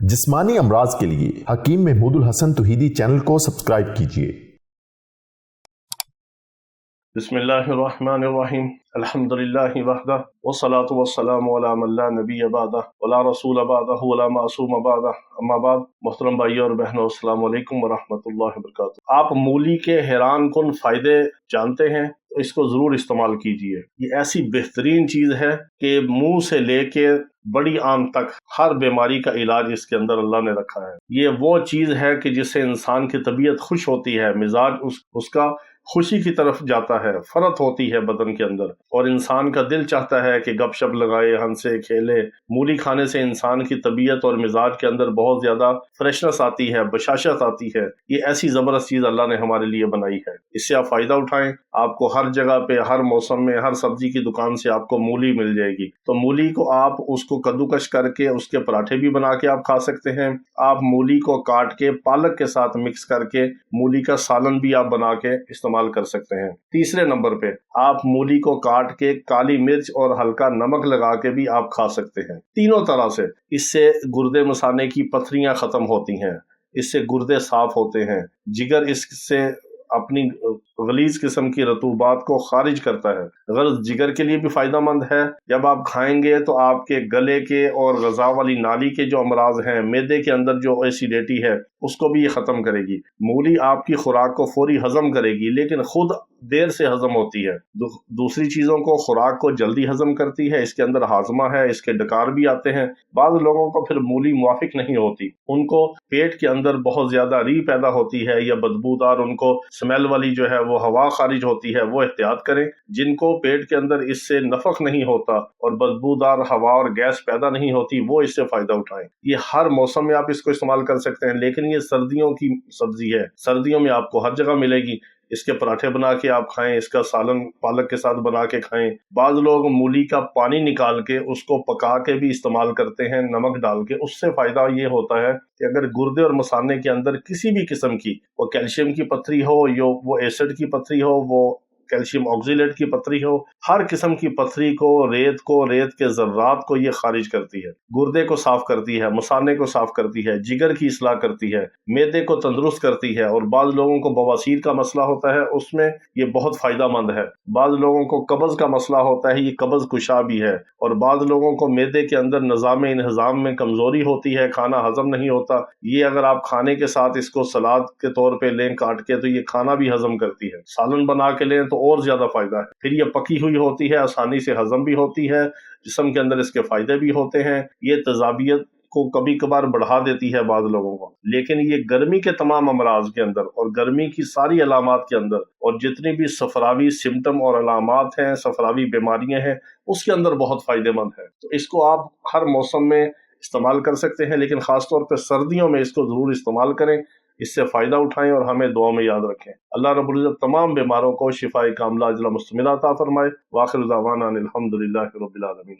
जिस्मानी अमराज के लिए हकीम महमूदुल हसन तौहीदी चैनल को सब्सक्राइब कीजिए। बिस्मिल्लाहिर्रहमानिर्रहीम अल्हम्दुलिल्लाहि वहदह वस्सलातु वस्सलामु अला मन ला नबिय्य बअदह वला रसूल बअदह वला मासूम बअदह अम्मा बाद। मोहतरम भाइयों और बहनों, अस्सलामु अलैकुम वरहमतुल्लाहि वबरकातुहू। आप मूली के हैरान कुन फायदे जानते हैं तो इसको जरूर इस्तेमाल कीजिए। ये ऐसी बेहतरीन चीज है कि मुंह से लेके बड़ी आंत तक हर बीमारी का इलाज इसके अंदर अल्लाह ने रखा है। ये वो चीज है कि जिससे इंसान की तबीयत खुश होती है, मिजाज उसका खुशी की तरफ जाता है, फरत होती है बदन के अंदर, और इंसान का दिल चाहता है कि गपशप लगाए, हंसे खेले। मूली खाने से इंसान की तबीयत और मिजाज के अंदर बहुत ज्यादा फ्रेशनेस आती है, बशाशत आती है। ये ऐसी जबरदस्त चीज अल्लाह ने हमारे लिए बनाई है, इससे आप फायदा उठाएं। आपको हर जगह पे, हर मौसम में, हर सब्जी की दुकान से आपको मूली मिल जाएगी। तो मूली को आप उसको कद्दूकश करके उसके पराठे भी बना के आप खा सकते हैं। आप मूली को काट के पालक के साथ मिक्स करके मूली का सालन भी आप बना के इस्तेमाल कर सकते हैं। तीसरे नंबर पे आप मूली को काट के काली मिर्च और हल्का नमक लगा के भी आप खा सकते हैं। तीनों तरह से इससे गुर्दे मसाने की पथरियां खत्म होती हैं, इससे गुर्दे साफ होते हैं, जिगर इससे अपनी गलीज किस्म की रतूबात को खारिज करता है। गर्ज जिगर के लिए भी फायदा मंद है। जब आप खाएंगे तो आपके गले के और गज़ा वाली नाली के जो अमराज हैं, मैदे के अंदर जो एसिडिटी है, उसको भी ये खत्म करेगी। मूली आपकी खुराक को फौरी हजम करेगी, लेकिन खुद देर से हजम होती है। दूसरी चीजों को, खुराक को जल्दी हजम करती है। इसके अंदर हाजमा है, इसके डकार भी आते हैं। बाद लोगों को फिर मूली मुवाफिक नहीं होती, उनको पेट के अंदर बहुत ज्यादा री पैदा होती है या बदबूदार, उनको स्मेल वाली जो है वो हवा खारिज होती है। वो एहतियात करें। जिनको पेट के अंदर इससे नफक नहीं होता और बदबूदार हवा और गैस पैदा नहीं होती, वो इससे फायदा उठाएं। ये हर मौसम में आप इसको इस्तेमाल कर सकते हैं, लेकिन ये सर्दियों की सब्जी है, सर्दियों में आपको हर जगह मिलेगी। इसके पराठे बना के आप खाएं, इसका सालन पालक के साथ बना के खाएं। बाद लोग मूली का पानी निकाल के उसको पका के भी इस्तेमाल करते हैं, नमक डाल के। उससे फायदा ये होता है कि अगर गुर्दे और मसाने के अंदर किसी भी किस्म की, वो कैल्शियम की पथरी हो, या वो एसिड की पथरी हो, वो कैल्शियम ऑक्सीलेट की पथरी हो, हर किस्म की पथरी को, रेत के जर्रात को ये खारिज करती है। गुर्दे को साफ करती है, मसाने को साफ करती है, जिगर की इस्लाह करती है, मैदे को तंदुरुस्त करती है। और बाद लोगों को बवासीर का मसला होता है, उसमें ये बहुत फायदा मंद है। बाद लोगों को कब्ज का मसला होता है, ये कब्ज कुशा भी है। और बाद लोगों को मैदे के अंदर निजाम इंतजाम में कमजोरी होती है, खाना हजम नहीं होता। ये अगर आप खाने के साथ इसको सलाद के तौर पे लें काट के, तो ये खाना भी हजम करती है। सालन बना के लें तो और ज्यादा फायदा है। फिर ये पकी हुई होती है, आसानी से हजम भी होती है, जिस्म के अंदर इसके फायदे भी होते हैं। ये तेजाबियत को कभी कभार बढ़ा देती है बाद लोगों को, लेकिन ये गर्मी के तमाम अमराज के अंदर और गर्मी की सारी अलामात के अंदर, और जितनी भी सफरावी सिम्टम और अलामात हैं, सफरावी बीमारियां हैं, उसके अंदर बहुत फायदेमंद है। तो इसको आप हर मौसम में इस्तेमाल कर सकते हैं, लेकिन खासतौर पर सर्दियों में इसको जरूर इस्तेमाल करें। इससे फायदा उठाएं और हमें दुआ में याद रखें। अल्लाह रब्बुल इज्जत तमाम बीमारों को शिफाए कामिला अजला मुस्तमिला अता फरमाए। वाखिर दावाना अनिल हम्दुलिल्लाहि रब्बिल आलमीन।